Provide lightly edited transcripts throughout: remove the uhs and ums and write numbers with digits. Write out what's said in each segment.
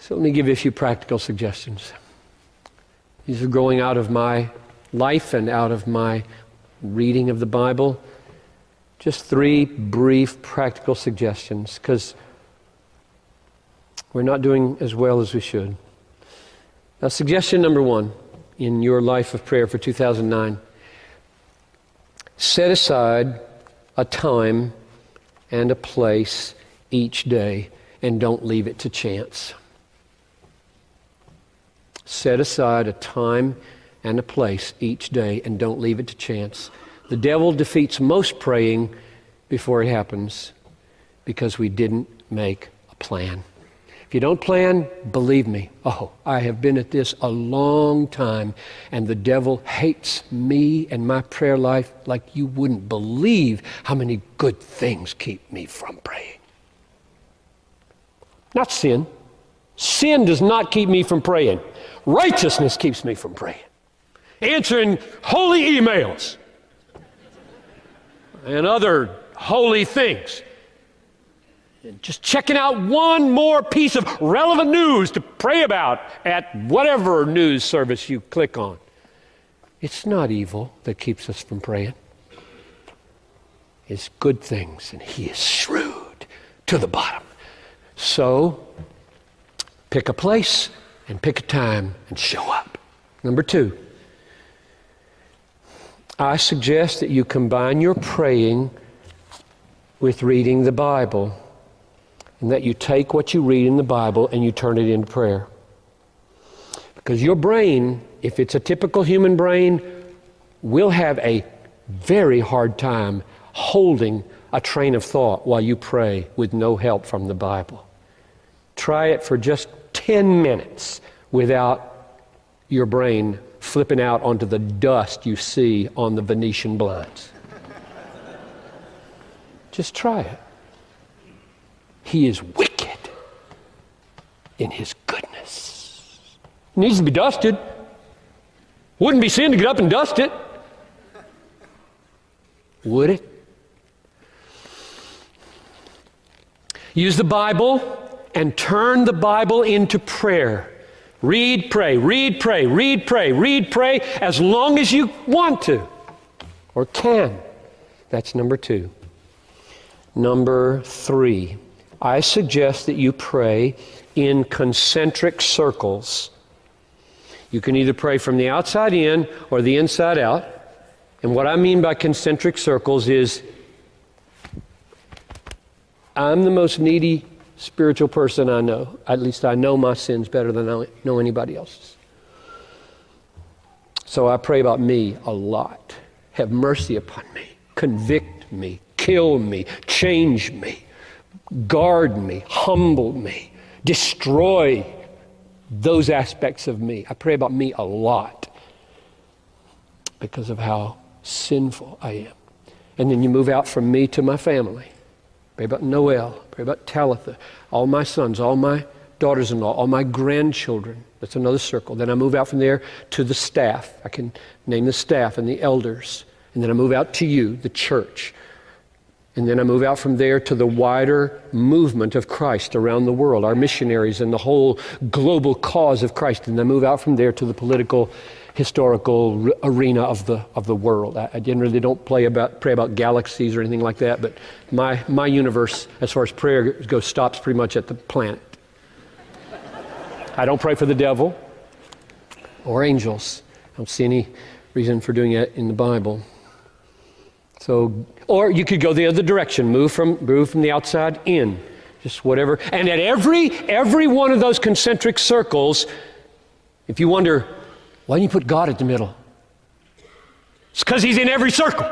So let me give you a few practical suggestions. These are growing out of my life and out of my reading of the Bible. Just 3 brief practical suggestions, because we're not doing as well as we should. Now, suggestion number 1 in your life of prayer for 2009, set aside a time and a place each day and don't leave it to chance. Set aside a time and a place each day and don't leave it to chance. The devil defeats most praying before it happens because we didn't make a plan. If you don't plan, believe me, I have been at this a long time, and the devil hates me and my prayer life like you wouldn't believe how many good things keep me from praying. Not sin. Sin does not keep me from praying. Righteousness keeps me from praying. Answering holy emails and other holy things. And just checking out one more piece of relevant news to pray about at whatever news service you click on. It's not evil that keeps us from praying. It's good things, and He is shrewd to the bottom. So, pick a place and pick a time and show up. Number 2, I suggest that you combine your praying with reading the Bible, and that you take what you read in the Bible and you turn it into prayer. Because your brain, if it's a typical human brain, will have a very hard time holding a train of thought while you pray with no help from the Bible. Try it for just 10 minutes without your brain flipping out onto the dust you see on the Venetian blinds. Just try it. He is wicked in His goodness. It needs to be dusted. Wouldn't be sin to get up and dust it. Would it? Use the Bible and turn the Bible into prayer. Read, pray, read, pray, read, pray, read, pray, as long as you want to or can. That's number 2. Number 3, I suggest that you pray in concentric circles. You can either pray from the outside in or the inside out. And what I mean by concentric circles is, I'm the most needy spiritual person I know. At least I know my sins better than I know anybody else's. So I pray about me a lot. Have mercy upon me. Convict me. Kill me. Change me. Guard me. Humble me. Destroy those aspects of me. I pray about me a lot because of how sinful I am. And then you move out from me to my family. Pray about Noel. Pray about Talitha. All my sons, all my daughters-in-law, all my grandchildren. That's another circle. Then I move out from there to the staff. I can name the staff and the elders. And then I move out to you, the church. And then I move out from there to the wider movement of Christ around the world, our missionaries and the whole global cause of Christ. And I move out from there to the political, historical arena of the world. I generally don't pray about galaxies or anything like that, but my universe, as far as prayer goes, stops pretty much at the planet. I don't pray for the devil or angels. I don't see any reason for doing it in the Bible. So, or you could go the other direction, move from the outside in, just whatever. And at every one of those concentric circles, if you wonder, why don't you put God at the middle? It's because He's in every circle.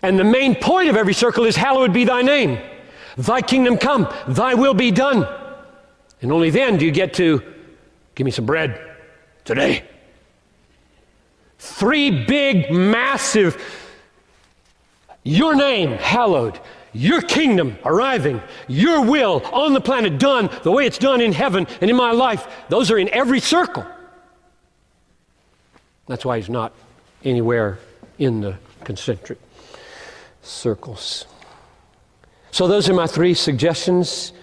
And the main point of every circle is, hallowed be Thy name. Thy kingdom come, Thy will be done. And only then do you get to, give me some bread today. 3 big, massive, your name hallowed, your kingdom arriving, your will on the planet done the way it's done in heaven and in my life. Those are in every circle. That's why He's not anywhere in the concentric circles. So those are my 3 suggestions.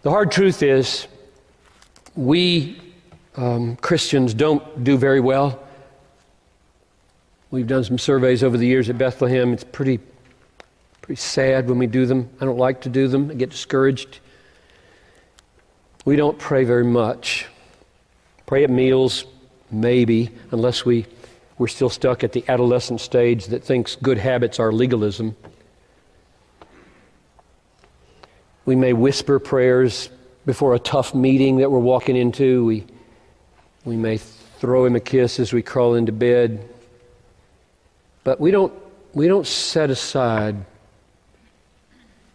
The hard truth is, we Christians don't do very well. We've done some surveys over the years at Bethlehem. It's pretty sad when we do them. I don't like to do them. I get discouraged. We don't pray very much. Pray at meals, maybe, unless we're still stuck at the adolescent stage that thinks good habits are legalism. We may whisper prayers before a tough meeting that we're walking into. We may throw him a kiss as we crawl into bed. But we don't set aside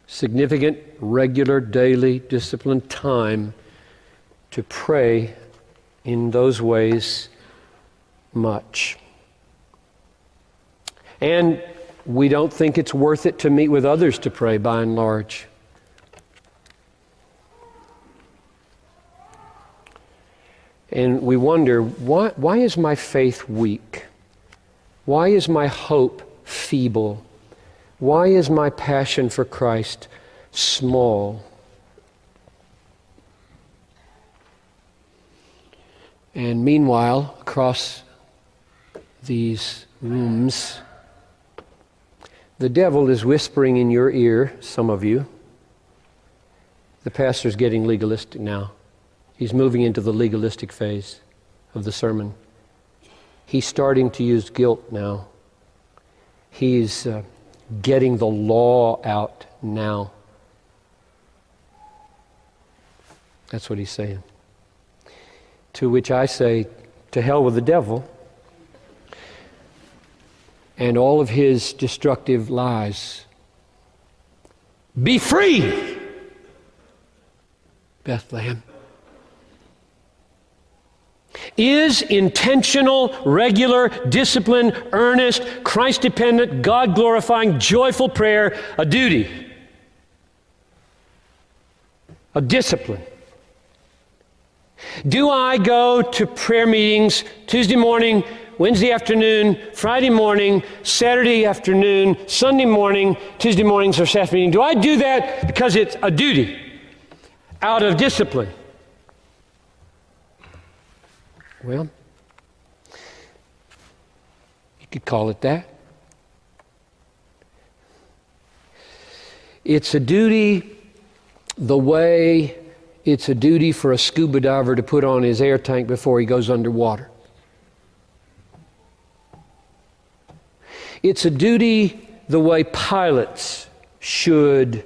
significant, regular, daily, disciplined time to pray in those ways much. And we don't think it's worth it to meet with others to pray, by and large. And we wonder, why is my faith weak? Why is my hope feeble? Why is my passion for Christ small? And meanwhile, across these rooms, the devil is whispering in your ear, some of you. The pastor's getting legalistic now. He's moving into the legalistic phase of the sermon. He's starting to use guilt now. He's getting the law out now. That's what he's saying. To which I say, to hell with the devil and all of his destructive lies. Be free, Bethlehem. Is intentional, regular, disciplined, earnest, Christ-dependent, God-glorifying, joyful prayer a duty? A discipline? Do I go to prayer meetings Tuesday morning, Wednesday afternoon, Friday morning, Saturday afternoon, Sunday morning, Tuesday mornings or Saturday meeting? Do I do that because it's a duty, out of discipline? Well, you could call it that. It's a duty the way it's a duty for a scuba diver to put on his air tank before he goes underwater. It's a duty the way pilots should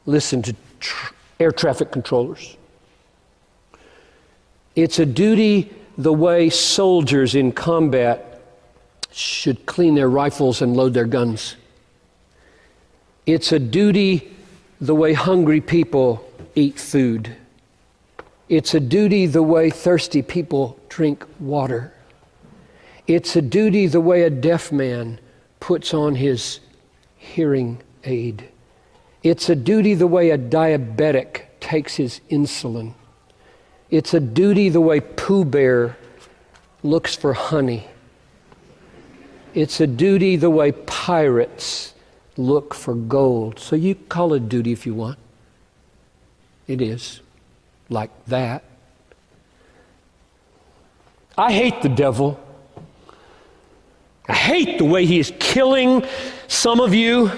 listen to air traffic controllers. It's a duty the way soldiers in combat should clean their rifles and load their guns. It's a duty the way hungry people eat food. It's a duty the way thirsty people drink water. It's a duty the way a deaf man puts on his hearing aid. It's a duty the way a diabetic takes his insulin. It's a duty the way Pooh Bear looks for honey. It's a duty the way pirates look for gold. So you call it duty if you want. It is like that. I hate the devil. I hate the way he is killing some of you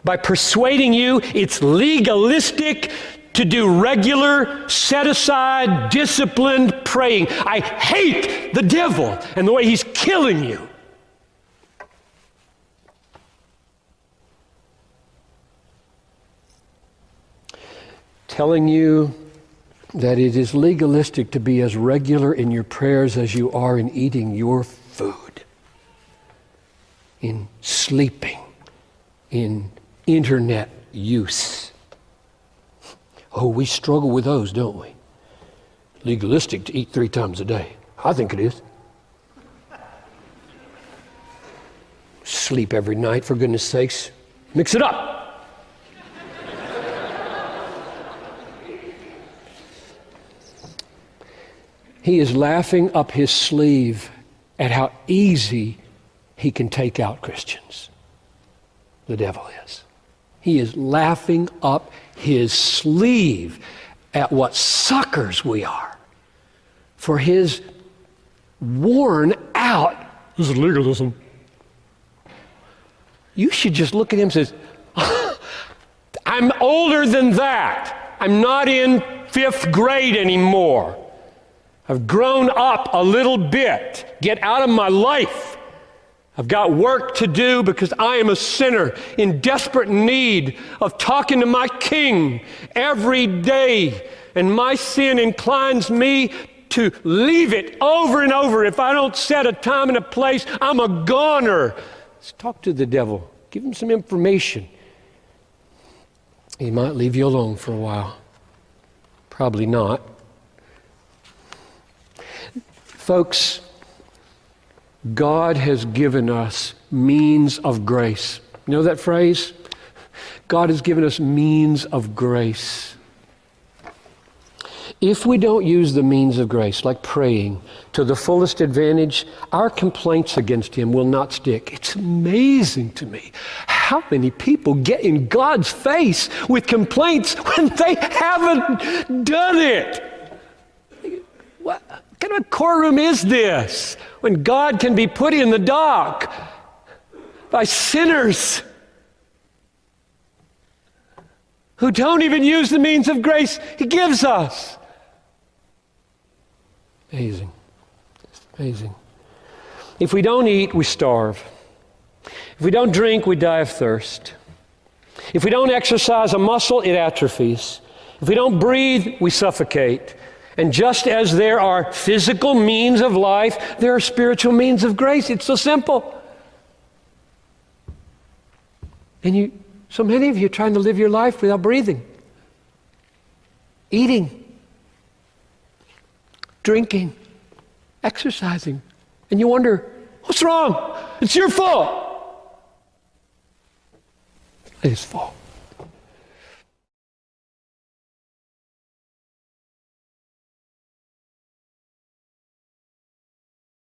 by persuading you it's legalistic to do regular, set-aside, disciplined praying. I hate the devil and the way he's killing you. Telling you that it is legalistic to be as regular in your prayers as you are in eating your food, in sleeping, in internet use. Oh, we struggle with those, don't we? Legalistic to eat 3 times a day. I think it is. Sleep every night, for goodness sakes. Mix it up. He is laughing up his sleeve at how easy he can take out Christians. The devil is. He is laughing up his sleeve at what suckers we are for his worn out, this is legalism. You should just look at him and say, I'm older than that. I'm not in 5th grade anymore. I've grown up a little bit. Get out of my life. I've got work to do because I am a sinner in desperate need of talking to my King every day. And my sin inclines me to leave it over and over. If I don't set a time and a place, I'm a goner. Let's talk to the devil. Give him some information. He might leave you alone for a while. Probably not. Folks, God has given us means of grace. You know that phrase? God has given us means of grace. If we don't use the means of grace, like praying, to the fullest advantage, our complaints against him will not stick. It's amazing to me how many people get in God's face with complaints when they haven't done it. What kind of a courtroom is this when God can be put in the dock by sinners who don't even use the means of grace he gives us? Amazing. It's amazing. If we don't eat, we starve. If we don't drink, we die of thirst. If we don't exercise a muscle, it atrophies. If we don't breathe, we suffocate. And just as there are physical means of life, there are spiritual means of grace. It's so simple. And so many of you are trying to live your life without breathing, eating, drinking, exercising. And you wonder, what's wrong? It's your fault. It's his fault.